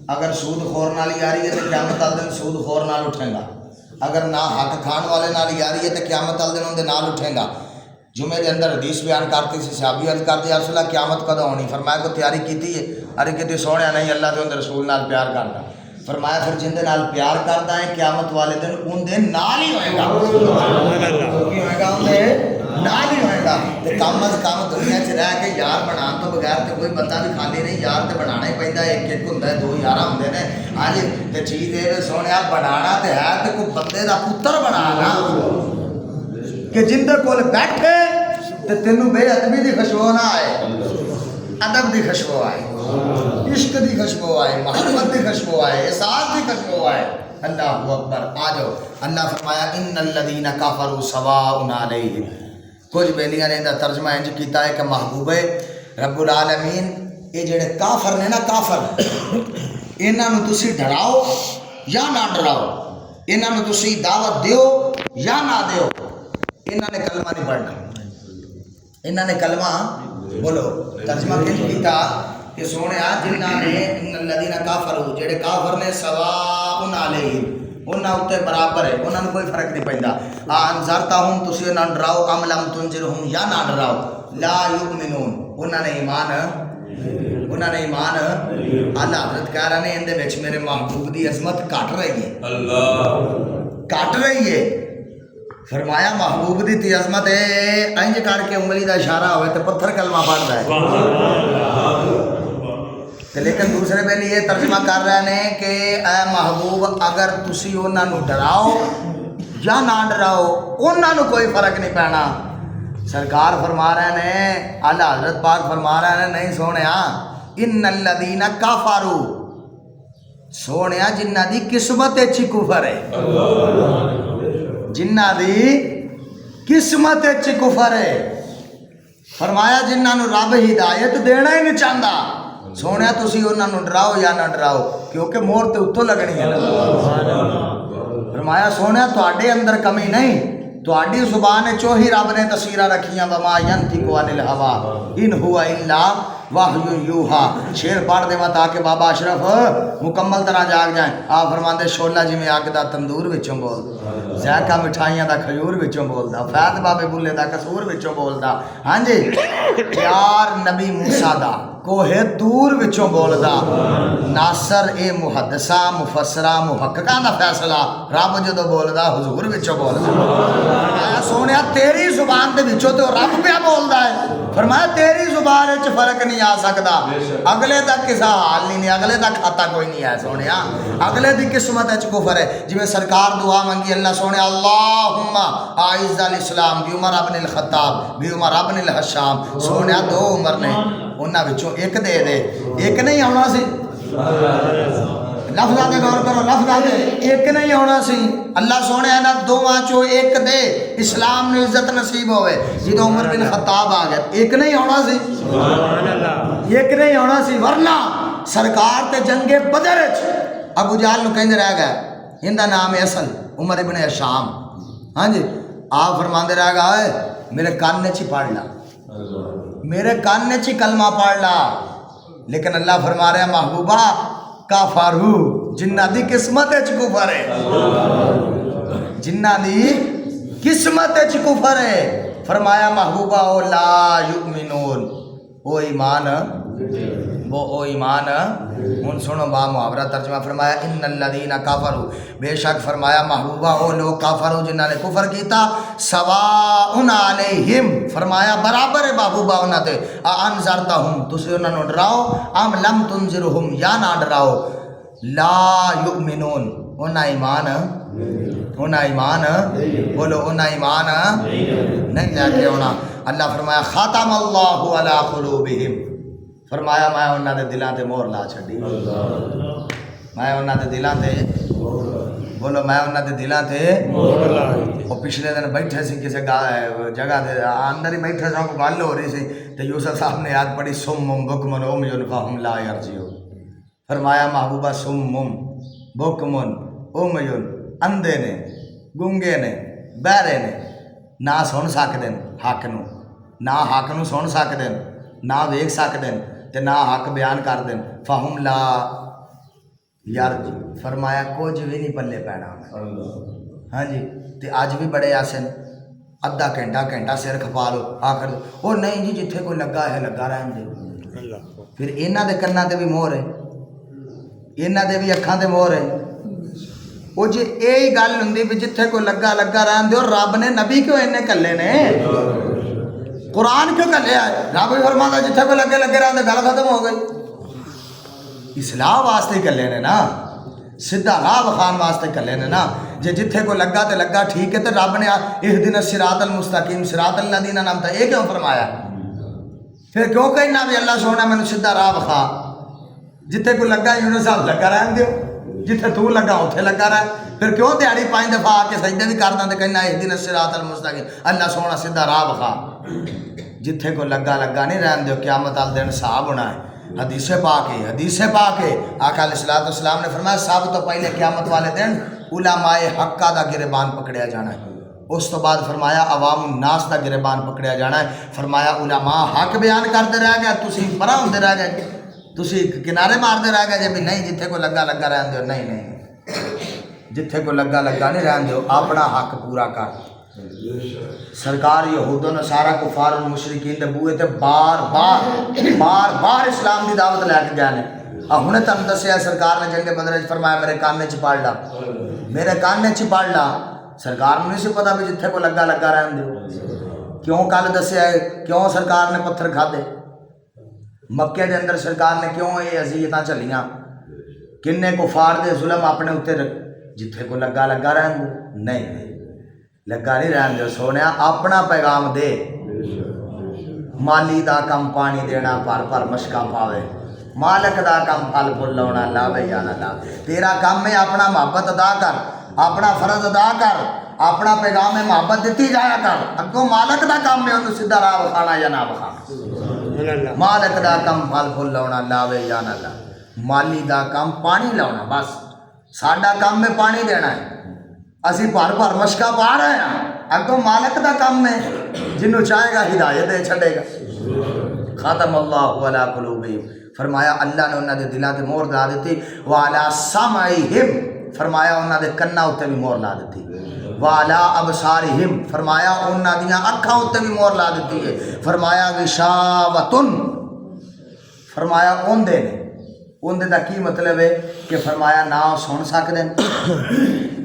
اگر سود خور نال یاری ہے تو قیامت والے دن سود خور نال اٹھیں گا اگر نہ حق کھان والے نال یاری ہے تو قیامت والے دن ان دے نال اٹھیں گا جمعے دے اندر حدیث بیان کرتی سی صحابی عرض کرتے یا رسول اللہ قیامت کدوں ہونی فرمایا کو تیاری کیتی ہے ارے کتے سونے نہیں اللہ دے رسول نال پیار کرتا فرمایا پھر جن دے نال پیار کرتا ہے قیامت والے دن ان دے نال ہی ہوئے گا کی ہوئے گا ان دے نال ہی ہوئے گا تے کم از کم دنیا چ رہ کے یار بنان تو بغیر تے کوئی بندہ بھی خالی نہیں یار تے بنانا ہی پیندا ایک ایک ہوندا ہے دو یار ہوندے نے ہاں جی تے چیز اے سونیا بنانا تے ہے تے کوئی بندے دا پتر بنانا کہ جن دے کول بیٹھے تے تینوں بے ادبی دی خوشبو نہ آئے ادب دی خوشبو آئے عشق دی خوشبو آئے محبت دی خوشبو آئے احساس دی خوشبو آئے اللہ اکبر آ جاؤ اللہ فرمایا ان الذین کفروا سواء علیہم کچھ بیلیاں نے دا ترجمہ انج کیتا ہے کہ محبوب رب العالمین یہ جڑے کافر نے نا کافر انہاں نوں تسی ڈراؤ یا نہ ڈراؤ انہاں نوں تسی دعوت دیو یا نہ دیو انہاں نے کلمہ نہیں پڑھنا انہاں نے کلمہ بولو ترجمہ کیوں کیتا کہ سونے جنہاں نے ان الذین کافروا جڑے کافر نے سواء علیہم انہاں اتے برابر ہے انہاں کوئی فرق نہیں پیندا انذرتہم تسی نہ ڈراؤ ام لم تنذرہم یا نہ ڈراؤ لا یؤمنون انہاں نے ایمان انہوں نے ایمان آلہ حضرت کہہ رہے ہیں اندے وچ میرے محبوب دی عظمت کٹ رہی ہے، کٹ رہی ہے. فرمایا محبوب دی تی عظمت ہے انج کر کے انگلی دا اشارہ ہوئے تو پتھر کلمہ پڑھتا ہے. لیکن دوسرے پہلے یہ ترجمہ کر رہے ہیں کہ اے محبوب اگر تسی انہاں نو ڈراؤ یا نہ ڈراؤ انہاں نو کوئی فرق نہیں پینا. سرکار فرما رہے ہیں اعلیٰ حضرت پاک فرما رہے ہیں نہیں سونیا ان الذین کفروا سونیا جنہ دی قسمت اچھی کفر ہے، جنہ دی قسمت اچھی کفر ہے. فرمایا جنہ نو رب ہدایت دینا ہی نہیں چاہتا سونیا تسی انہاں نو ڈراؤ یا نہ ڈراؤ کیونکہ مور تے اتوں لگنی ہے نا. فرمایا سونیا تواڈے اندر کمی نہیں، تواڈی زبان چوہی رب نے تصویراں رکھیاں وما ینطق عن الہوی ان ہوا الا وحی یوحا. شیر پڑھ دے تاکہ بابا اشرف مکمل طرح جاگ جائیں. آپ فرماندے شولا جی میں اگ دا تندور وچوں بول، ذائقہ مٹھائیاں دا کھجور وچوں بولدا، فیض بابے بلے دا قصور وچوں بولدا، ہاں جی پیار نبی موسیٰ دا کوہ دور وچوں بولدا. ناصر اے محدثہ مفسرہ محققاں دا فیصلہ رب جدوں بولدا حضور وچوں بولدا. فرمایا سونیا تیری زبان دے وچوں تے رب پیا بولدا ہے. فرمایا تیری زبان وچ فرق نہیں آ سکدا، اگلے دا کسا حال نہیں، اگلے دا کھاتا کوئی نہیں ہے سونیا، اگلے دی قسمت وچ کفر ہے. جویں سرکار دعا منگی اللہ سونے اللہم اعز الاسلام بھی عمر ابن الخطاب بھی عمر ابن الحشام. سونیا دو عمر نے انہاں وچوں ایک دے دے، ایک نہیں آنا سی. لفظاں دے غور کرو، لفظاں دے ایک نہیں آنا سی. اللہ سونے انہاں دوواں چوں ایک دے اسلام نو عزت نصیب ہوئے. جدوں عمر بن خطاب آ گیا ایک نہیں آنا سی، سبحان اللہ ایک نہیں آنا سی. ورنہ سرکار تے جنگ بدر وچ ابو جہل نو کہندے رہ گئے اندا نام ہے اصل عمر ابن ہشام. ہاں جی آپ فرماندے رہ گئے میرے کان وچ پڑھ لا، میرے کان وچ کلمہ پڑھ لا. لیکن اللہ فرما رہا ہے محبوبہ کافرو جنہ دی قسمت وچ کفر ہے، جنہ دی قسمت وچ کفر ہے. فرمایا محبوبہ او لا یؤمنون او ایمان وہ ایمان. ہن سنو با محاورہ ترجمہ فرمایا ان الذین کفروا بے شک فرمایا محبوبہ او لوگ کافرو جنہاں نے کفر کیتا سواء علیہم فرمایا برابر ہے محبوبہ انہاں تے انذرتہم تسی انہاں نو ڈراؤ ام لم تنذرہم یا نہ ڈراؤ لا یؤمنون انہاں ایمان بولو انہاں ایمان نہیں لے کے ہونا. اللہ فرمایا ختم اللہ علی قلوبہم فرمایا میں انہاں دے دلاں تے مہر لا چھڈی. میں انہاں دے دلاں تے بولو میں انہاں دے دلاں تے وہ پچھلے دن بیٹھے سی کسی جگہ دے اندر ہی بیٹھے سن کو گل ہو رہی سی تے یوسف صاحب نے یاد پڑھی سم بکم عمی فہم لا یرجعون. فرمایا محبوبہ سم بکم عمی اندھے نے گونگے نے بہرے نے نہ سن سکدے حق نو، نہ حق نو سن سکدے نہ ویکھ سکدے تے نہ حق بیان کر دین. فہم لا یرج فرمایا کچھ بھی نہیں پلے پینا. ہاں جی تے اج بھی بڑے آسن ادھا گھنٹہ سر کھپا لو آخر وہ نہیں جی جتھے کوئی لگا ہے لگا رہن دے. پھر انہاں دے کناں تے بھی مہر ہے، انہاں دے بھی اکھاں تے مہر ہے. وہ جی یہی گل ہوں بھی جتھے کوئی لگا رہن دے. اور رب نے نبی کیوں انہیں کلے نے قرآن کیوں کلیا ہے؟ رب بھی فرماتا جتھے کوئی لگے رہن دے گل ختم ہو گئی. اصلاح واسطے کلے نے نا، سیدھا راہ بخان واسطے کلے نے نا. جے جتھے کوئی لگا تے لگا ٹھیک ہے تے رب نے اہدنا الصراط المستقیم صراط الذین انعمت یہ کیوں فرمایا؟ پھر کیوں کہنا بھی اللہ سونا مینوں سیدھا راہ بخا. جتھے کوئی لگا یونس صاحب لگا رہن دیو، جتھے تو لگا اتنے لگا رہا. پھر کیوں دیہڑی 5 دفعہ آ کے سجدے بھی کر دیں کہنا اہدنا الصراط المستقیم اللہ سونا سیدھا راہ بخا. جتھے کوئی لگا نہیں رہن دیو قیامت والے دن حساب ہونا ہے. حدیث پاک آقا علیہ الصلوۃ والسلام نے فرمایا سب تو پہلے قیامت والے دن علماء حقہ دا گریبان پکڑیا جانا ہے. اس تو بعد فرمایا عوام الناس دا گریبان پکڑیا جانا ہے. فرمایا علماء حق بیان کرتے رہ گئے تسی پرا ہوندے رہ گئے، تسی کنارے مارتے رہ گئے جی بھی نہیں جتھے کوئی لگا رہن دیو. نہیں جتھے کوئی لگا نہیں رہن دیو اپنا حق پورا کر. سرکار یہود و نصارا کفار و مشرکین دے بوئے تے بار بار اسلام دی دعوت لے کے گئے نے. ہن تم دسیا سرکار نے جنگ بدر وچ فرمایا میرے کان وچ پڑھ لا, میرے کان وچ پڑھ لا. سرکار نوں نہیں سی پتا بھی جتھے کو لگا رہن دیو. کیوں کل دسیا ہے کیوں سرکار نے پتھر کھادے, مکے دے اندر سرکار نے کیوں یہ اذیتاں چلیاں, کنے کفار دے ظلم اپنے اوتے جتھے کو لگا رہن دے. نہیں لگا نہیں رہن دے سونے, اپنا پیغام دے. مالی دا کم پانی دینا پر مشکا پاوے, مالک دا کم پھل پھل لاؤنا لاوے یا نہ لاوے. تیرا کام ہے اپنا محبت ادا کر, اپنا فرض ادا کر, اپنا پیغام ہے محبت دیتی جایا کر. اگوں مالک دا کام ہے انہوں سیدھا راہ بکھانا یا نہ بکھانا. مالک دا کم پھل پھل لاؤنا لاوے یا نہ لاوے. مالی دا کام پانی لاؤنا, بس ساڈا کام ہے پانی دینا ہے. اسی پر مشکا پا رہے ہیں, اگوں مالک دا کام ہے جنوں چاہے گا ہدایت دے چھڑے گا. ختم اللہ علی قلوبہم, فرمایا اللہ نے انہاں دے دلاں تے مہر لا دتی. وعلی سمعہم, فرمایا انہاں دے کناں اُتے بھی مہر لا دتی. وعلی ابصارہم, فرمایا انہاں دیاں اکھاں اُتے بھی مہر لا دتی ہے. فرمایا غشاوۃن, فرمایا اوندے نے. اوندے دا کی مطلب ہے کہ فرمایا نہ سن سکدے,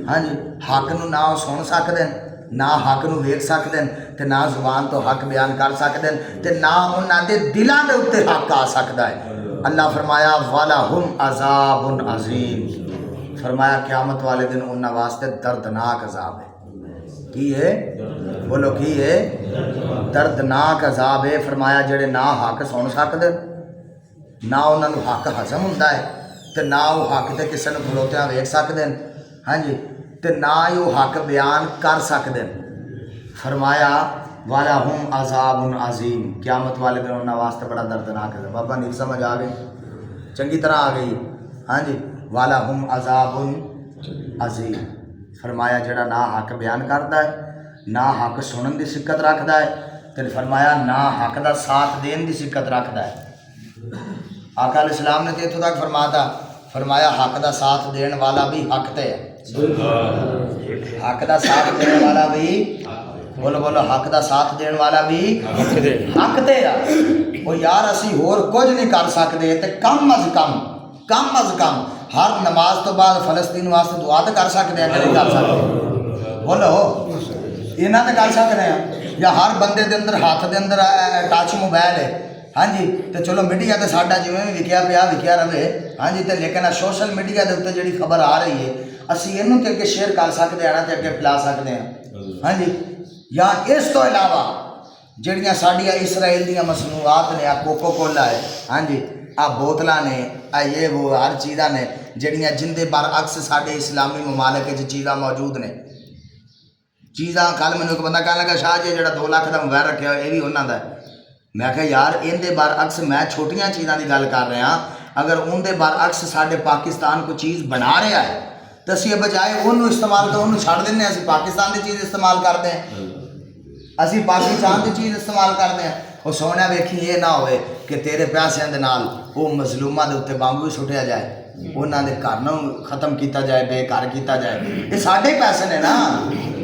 ہاں جی, حق نو نہ سن سکدے, نہ حق نو ویکھ سکدے, تے نہ زبان تو حق بیان کر سکدے, تے نہ انہاں دے دلاں دے اوتے حق آ سکدا ہے. اللہ فرمایا وَلَهُمْ عَذَابٌ عَظِيمٌ, فرمایا قیامت والے دن انہاں واسطے دردناک عذاب ہے. کی ہے بولو, کی ہے دردناک عذاب ہے. فرمایا جڑے نہ حق سن سکدے, نہ انہاں نو حق ہضم ہوندا ہے, تے نہ وہ حق تے کسے نو کھلوتیاں ویکھ سکدے, ہاں جی, تے نہ ہی وہ حق بیان کر سکدے. فرمایا وَلَهُمْ عَذَابٌ عَظِيمٌ, قیامت والے دن انہاں واسطے بڑا دردناک ہے. بابا نہیں سمجھ آ گئی, چنگی طرح آ گئی, ہاں جی. وَلَهُمْ عَذَابٌ عَظِيمٌ, فرمایا جڑا نہ حق بیان کرتا ہے, نہ حق سنن دی سکت رکھتا ہے, تے فرمایا نہ حق دا ساتھ دین دی سکت رکھتا ہے. آقا علیہ السلام نے اتوں تک فرماتا, فرمایا حق دا ساتھ دین والا بھی حق تے ہے. حق دا ساتھ دین والا بھی, بولو بولو, حق دا ساتھ دین والا بھی حق تے ہے. وہ یار اسی ہور کچھ نہیں کر سکتے, تے کم از کم ہر نماز تو بعد فلسطین واسطے دعا تو کر سکتے ہیں کہ نہیں کر سکتے؟ بولو یہاں تو کر سکتے ہیں. یا ہر بندے دے اندر ہاتھ دے اندر ٹچ موبائل ہے, ہاں جی, تو چلو میڈیا تو ساڈا جی بھی وکیا رہے, ہاں جی, تو لیکن سوشل میڈیا کے اتنے جی خبر آ رہی ہے اسی یہ کہ اگے شیئر کر سکتے ہیں نا, تو اگے پھیلا سکتے ہیں, ہاں جی. یا اس تو علاوہ جہاں سڈیا اسرائیل دیا مصنوعات نے, کوکو کولا ہے, ہاں جی, بوتلاں نے, یہ وہ ہر چیزاں نے جہاں جن کے برعکس سارے اسلامی ممالک چیزاں موجود نے. چیزاں کل مینوں ایک بندہ کہنے لگا شاہ جی جہاں 2 لاکھ کا موبائل رکھا یہ بھی انہوں کا. میں کہ یار ان دے برعکس میں چھوٹیاں چیزاں کی گل کر رہا, اگر ان دے برعکس سارے پاکستان کو چیز بنا رہا ہے تو اسی بجائے انہوں استعمال کرو, انہوں چھڑ دینے, اسی پاکستان کی چیز استعمال کرتے ہیں, اسی پاکستان کی چیز استعمال کرتے ہیں. وہ سونے ویکھی یہ نہ ہوئے کہ تیرے پیسوں کے نال وہ مظلوماں دے اتنے بمب بھی سٹیا جائے, انہوں دے گھر نوں ختم کیتا جائے, بے گھر کیتا جائے. یہ سارے پیسے نے نا,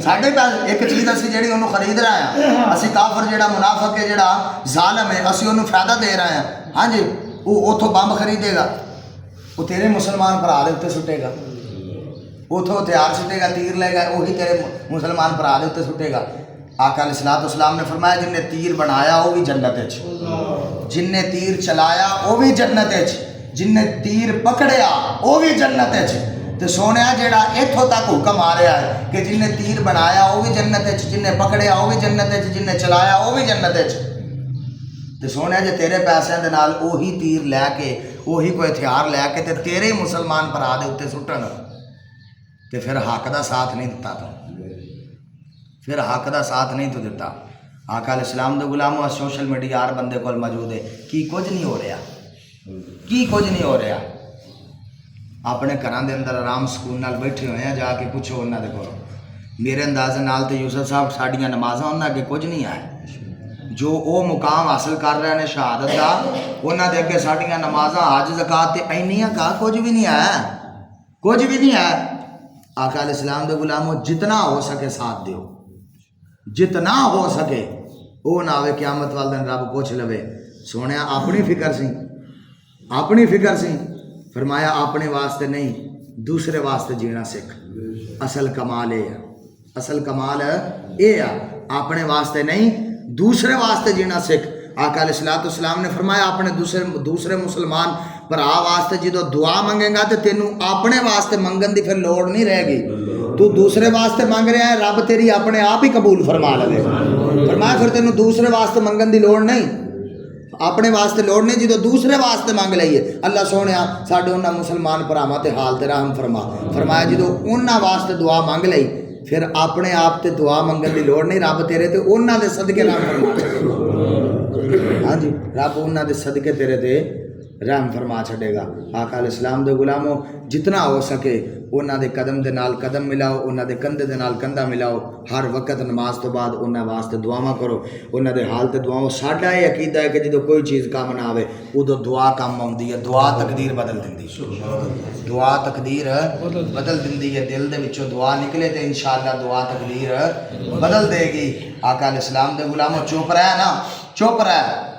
سارے پیسے. ایک چیز اسی جہی انہوں خرید رہے ہیں, اسی کافر جہاں منافق ہے جہاں ظالم ہے اسی انہوں فائدہ دے رہے ہیں, ہاں جی. وہ اتوں بمب خریدے گا, وہ تیرے مسلمان بھرا دے اتنے سٹے گا, اتوں ہتھیار سٹے گا, تیر لے گا, وہی تیرے مسلمان بھرا دے اتنے سٹے گا. آقا علیہ السلام نے فرمایا جن نے تیر بنایا وہ بھی جنت ہے, جن نے تیر چلایا وہ بھی جنت ہے, جن نے تیر پکڑیا وہ بھی جنت ہے. تو سونے جہاں اتوں تک حکم آ رہا ہے کہ جن نے تیر بنایا وہ بھی جنت ہے, جن نے پکڑیا وہ بھی جنت ہے, جن نے چلایا وہ بھی جنت ہے. تو سونے جی تیرے پیسوں کے نال وہی تیر لے کے, وہی کوئی ہتھیار لے کے تے تیرے ہی مسلمان بھرا دے اتنے سٹن, تو پھر حق دا ساتھ نہیں دیتا, تو پھر حق دا ساتھ نہیں تو دیتا. آقا علیہ السلام دے غلاموں سوشل میڈیا ہر بندے کو موجود ہے, کی کچھ نہیں ہو رہا, کی کچھ نہیں ہو رہا. اپنے گھراں دے اندر آرام سکون نال بیٹھے ہوئے ہیں, جا کے پوچھو انہاں دے کول. میرے اندازے نال تے یوسف صاحب ساڈیاں نمازاں انہاں اگے کچھ نہیں ہے, جو او مقام حاصل کر رہے ہیں شہادت دا, انہاں دے اگے ساڈیاں نمازاں حج زکات تے اینیاں کا کچھ بھی نہیں ہے, کچھ بھی نہیں ہے. آقا علیہ السلام دے غلاموں جتنا ہو سکے ساتھ دیو, جتنا ہو سکے وہ نہ آوے قیامت والے دن رب پوچھ لوے سونے اپنی فکر سی، اپنی فکر سی، فرمایا اپنے واسطے نہیں دوسرے واسطے جینا سکھ. اصل کمال یہ ہے، اصل کمال یہ ہے، اپنے واسطے نہیں دوسرے واسطے جینا سکھ. آقا علیہ الصلوۃ والسلام نے فرمایا اپنے دوسرے مسلمان بھرا واسطے جدو دعا منگے گا تو تینوں اپنے واسطے منگن دی پھر لوڑ نہیں رہے گی. تو دوسرے واسطے مانگ رہا ہے، رب تیری اپنے آپ ہی قبول فرما لے. فرمایا پھر تینوں دوسرے واسطے منگن دی لوڑ نہیں، اپنے واسطے لوڑ نہیں، جدو دوسرے واسطے مانگ لئیے. اللہ سونے ساڈے انہاں مسلمان بھراواں تے حال تے رحم فرما. فرمایا جدو انہاں واسطے دعا مانگ لئی پھر اپنے آپ تے دعا منگن دی لوڑ نہیں، رب تیرے تے انہاں دے صدقے رحم فرما. ہاں جی، رب انہاں دے صدقے تیرے تے رحم فرما چھڑے گا. آقا علیہ السلام دے غلاموں جتنا ہو سکے انہاں دے قدم دے نال قدم ملاؤ، انہاں دے کندھے دے نال کندھا ملاؤ. ہر وقت نماز تو بعد انہاں واسطے دعاواں کرو، انہاں دے حال تے دعاؤں. ساڈا یہ عقیدہ ہے کہ جدو کوئی چیز کام نہ آوے ادو دعا کام آؤندی ہے. دعا تقدیر بدل دیندی ہے، دعا تقدیر بدل دیندی ہے. دل دے وچوں دعا نکلے تے انشاءاللہ دعا تقدیر بدل دے گی. آقا علیہ السلام دے غلاموں چپ رہے نا، چپ رہے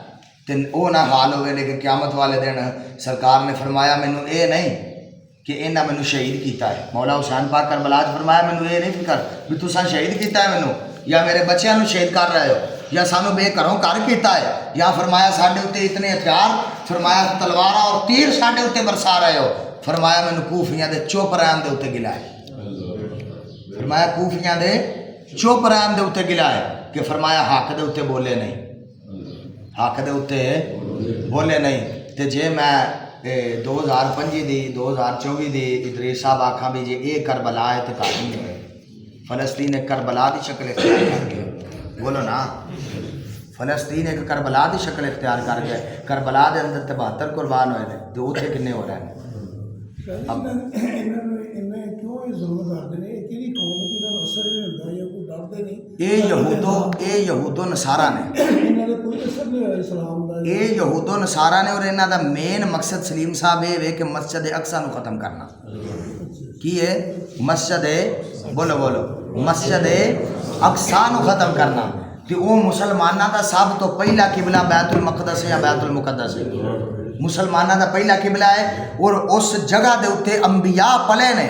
تے او نہ حال ہوئے. لیکن قیامت والے دن سرکار نے فرمایا مینوں اے نہیں کہ انہاں مینوں شہید کیتا ہے. مولا حسین پاک کربلا فرمایا مینوں اے نہیں فکر بھی تساں شہید کیتا ہے مینوں، یا میرے بچیاں نوں شہید کر رہے ہو، یا سانوں بے گھروں گھر کیتا ہے، یا فرمایا ساڈے اوتے اتنے ہتھیار، فرمایا تلواراں اور تیر ساڈے اوتے برسا رہے ہو. فرمایا مینوں کوفیاں دے چپ رہن دے اوتے گلا ہے. فرمایا کوفیاں دے چپ رہن دے اوتے گلا ہے کہ فرمایا حق دے اوتے بولے نہیں، حق دے اوتے بولے نہیں. تے جے میں 2025 دی 2024 دی ادریس صاحب آکھاں بھی جے اے کربلا ہے تے کافی نہیں ہوئے. فلسطین ایک کربلا دی شکل اختیار کر گیا، بولو نا، فلسطین ایک کربلا دی شکل اختیار کر گیا. کربلا دے اندر 73 قربان ہوئے نے تے اوتھے کنے ہو رہے ہیں. اے یہود و نصارہ نے، اے یہود و نصارہ نے، اور انہاں دا مین مقصد سلیم صاحب یہ ہے کہ مسجد اقصی نو ختم کرنا. کی ہے؟ مسجد، بولو بولو، مسجد اقصی نو ختم کرنا. تے او مسلماناں دا سب تو پہلا قبلہ بیت المقدس یا بیت المقدس ہے. مسلماناں دا پہلا قبلہ ہے، اور اس جگہ دے اوتے انبیاء پلے نے،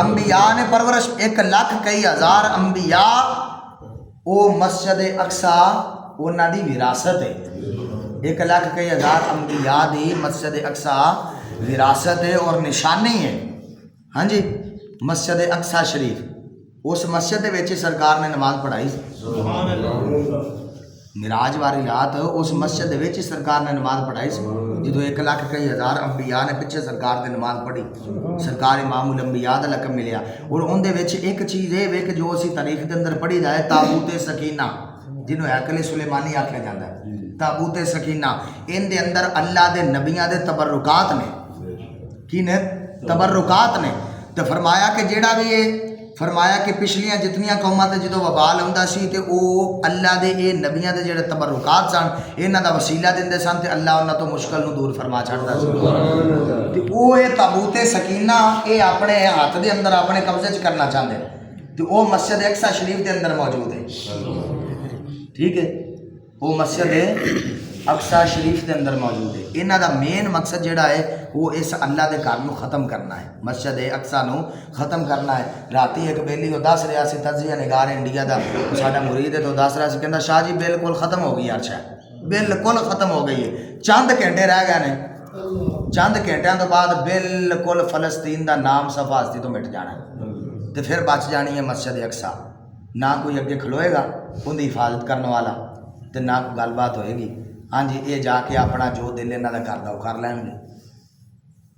انبیاء نے پرورش 1,00,000 انبیاء. او مسجد اقصی انہاں دی وراثت ہے. 1,00,000 انبیاء دی مسجد اقصی وراثت ہے اور نشانی ہے. ہاں جی، مسجد اقصی شریف، اس مسجد دے وچ سرکار نے نماز پڑھائی. معراج والی رات اس مسجد دے وچ سرکار نے نماز پڑھائی سی. جدو 1,00,000 انبیاء نے پیچھے سرکار دے نماز پڑھی، سرکار امام الانبیاء دا لقب ملیا. اور ان دے وچ ایک چیز یہ ہے کہ جو اسی تاریخ دے اندر پڑھی جائے، تابوت سکینہ جنہوں ہیکل سلیمانی آکھیا جاتا ہے، تابوت سکینہ. ان دے اندر اللہ دے نبیاں دے تبرکات نے. کی نے؟ تبرکات نے. تو فرمایا کہ جیڑا بھی یہ فرمایا کہ پچھلیاں جتنیاں قوماں تے جدو وبال ہوندا سی تے او اللہ دے اے نبیاں دے جڑے تبرکات سن انہاں دا وسیلہ دیندے سن تے اللہ انہاں تو مشکل نو دور فرما چھڑدا سی. تے او اے تابوت سکینہ اے اپنے ہاتھ دے اندر اپنے قبضے چ کرنا چاہندے تے او مسجد اقصی شریف دے اندر موجود ہے. ٹھیک ہے، وہ مسجد اقصی شریف دے اندر موجود ہے. انہاں دا مین مقصد جڑا ہے وہ اس اللہ دے گھر نو ختم کرنا ہے، مسجد اقصی نو ختم کرنا ہے. راتی ایک بیلی وہ دس رہا سی، تجزیہ نگار انڈیا دا ساڈا مرید ہے، تو دس رہا سی کہندا شاہ جی بالکل ختم ہو گئی ارشا، بالکل ختم ہو گئی ہے، چند گھنٹے رہ گئے نے، چند گھنٹیاں تو بعد بالکل فلسطین دا نام صفا ہستی تو مٹ جانا ہے. تے پھر بچ جانی ہے مسجد اقصی. نہ کوئی اگے کھلوئے گا ان دی حفاظت کرنے والا تے نہ کوئی گل بات ہوئے گی. ہاں جی، یہ جا کے اپنا جو دل انہاں دا کردا وہ کر لین گے.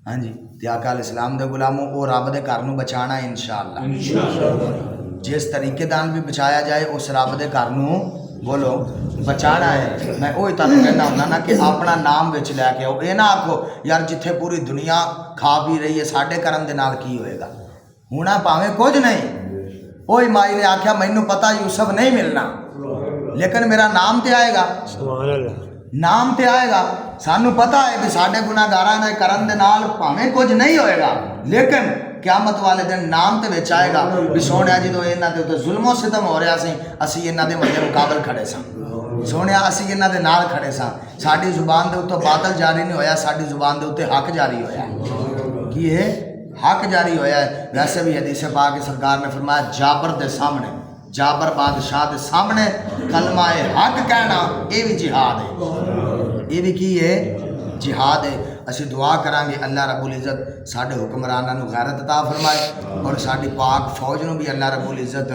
ہاں جی، تے آقا علیہ السلام دے غلاموں وہ رب دے گھر نو بچانا ہے انشاءاللہ. جس طریقے نال بھی بچایا جائے اس رب دے گھر نو بولو بچانا ہے. میں وہی تانوں کہنا ہوندا نا کہ اپنا نام وچ لے کے آؤ. یہ نہ آکھو یار جتھے پوری دنیا کھا پی رہی ہے ساڈے کرم دے نال کی ہوئے گا. ہونا پاویں کچھ نہیں. وہی مائی نے آکھیا مینوں پتہ یوسف نہیں ملنا لیکن میرا نام تے آئے گا. سبحان اللہ، نام تے آئے گا. سانوں پتہ ہے کہ ساڈے گناہگاراں دے کرن دے نال بھاویں کچھ نہیں ہوئے گا لیکن قیامت والے دن نام تے وچ آئے گا بھی سونے جدوں انہاں دے تے ظلم و ستم ہو رہا سی اسی انہاں دے مدے مقابل کھڑے ساں سونے اسی انہاں دے نال کھڑے ساں ساڈی زبان دے اوتے باطل جاری نہیں ہویا ساڈی زبان دے اوتے حق جاری ہویا ہے کی ہے حق جاری ہویا ہے ویسے بھی حدیث پاک سرکار نے فرمایا جابر دے سامنے جابر بادشاہ دے سامنے کلمہ حق کہنا یہ بھی جہاد ہے یہ بھی کی ہے جہاد ہے اسی دعا کریں گے اللہ رب العزت ساڈے حکمراناں نو غیرت عطا فرمائے اور ساڈی پاک فوج نو بھی اللہ رب العزت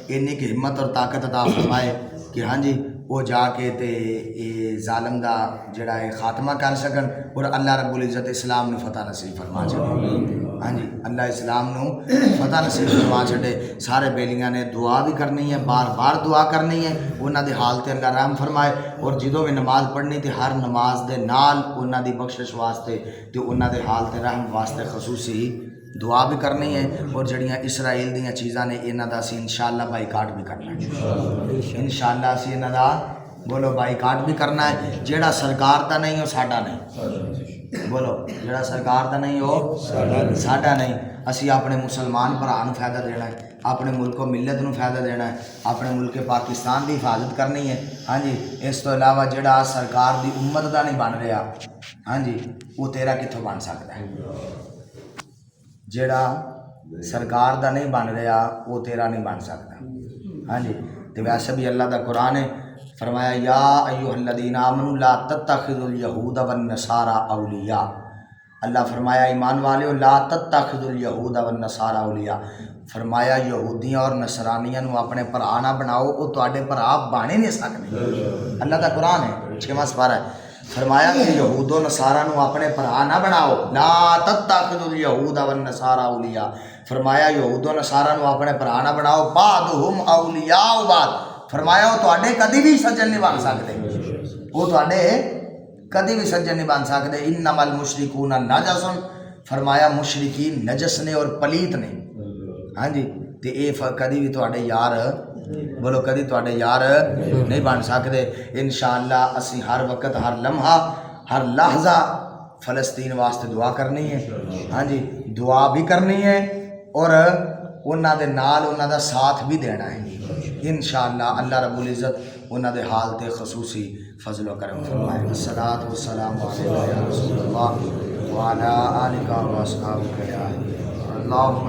انی کی ہمت اور طاقت عطا فرمائے کہ ہاں جی وہ جا کے تے اے ظالم دا جڑا ہے خاتمہ کر سکن اور اللہ رب العزت اسلام نو فتح نصیب فرما چھڑے ہاں جی اللہ اسلام نو فتح نصیب فرما چھڑے سارے بیلیاں نے دعا بھی کرنی ہے بار بار دعا کرنی ہے انہاں دے حال تے اللہ رحم فرمائے اور جدوں بھی نماز پڑھنی تے ہر نماز دے نال انہاں دی بخشش واسطے تے انہاں دے حال تے رحم واسطے خصوصی دعا بھی کرنی ہے اور جڑیاں اسرائیل دیاں چیزاں نے انہاں دا اسی انشاءاللہ بائیکاٹ بھی کرنا ہے انشاءاللہ اسی انہاں دا بولو بائیکاٹ بھی کرنا ہے جیڑا سرکار دا نہیں ہو ساڈا نہیں بولو جیڑا سرکار دا نہیں ہو ساڈا نہیں اسی اپنے مسلمان بھرا نو فائدہ دینا ہے اپنے ملک و ملت نو فائدہ دینا ہے اپنے ملک پاکستان دی حفاظت کرنی ہے ہاں جی اس تو علاوہ جیڑا سرکار دی امت دا نہیں بن رہا ہاں جی وہ تیرا کتوں بن سکتا ہے جیڑا سرکار دا نہیں بن رہا وہ تیرا نہیں بن سکتا ہاں جی تو ویسے بھی اللہ دا قرآن ہے فرمایا یا ایھا الذین آمنوا لا تتخذوا الیہود والنصارى اولیاء اللہ فرمایا ایمان والےو لا تتخذوا الیہود والنصارى اولیاء فرمایا یہودیاں اور نصرانیاں نو اپنے بھرا نہ بناؤ وہ تواڈے بھرا بن ہی نہیں سکتے اللہ دا قرآن ہے 6واں سپارہ ہے فرمایا کہ یہود و نصارہ نو اپنے بھرا نہ بناؤ لا تتخذوا الیہود والنصارى اولیاء فرمایا یہود و نصارہ نو اپنے بھرا نہ بناؤ بعضهم اولیاء بعض فرمایا وہ تواڈے کدی بھی سجن نہیں بن سکتے وہ تواڈے کدی بھی سجن نہیں بن سکتے انما المشرکون نجس فرمایا مشرکین نجس نے اور پلیت نے ہاں جی تے اے کدی بھی تواڈے یار بولو کدی تواڈے یار نہیں بن سکتے انشاءاللہ اسی ہر وقت ہر لمحہ ہر لحظہ فلسطین واسطے دعا کرنی ہے ہاں جی دعا بھی کرنی ہے اور انہاں دے نال انہاں دا ساتھ بھی دینا ہے انشاءاللہ اللہ رب العزت انہاں دے حال تے خصوصی فضل و کرم فرمائے الصلاۃ والسلام علیکم یا رسول اللہ وعلی آلک و اصحابک یا اللہم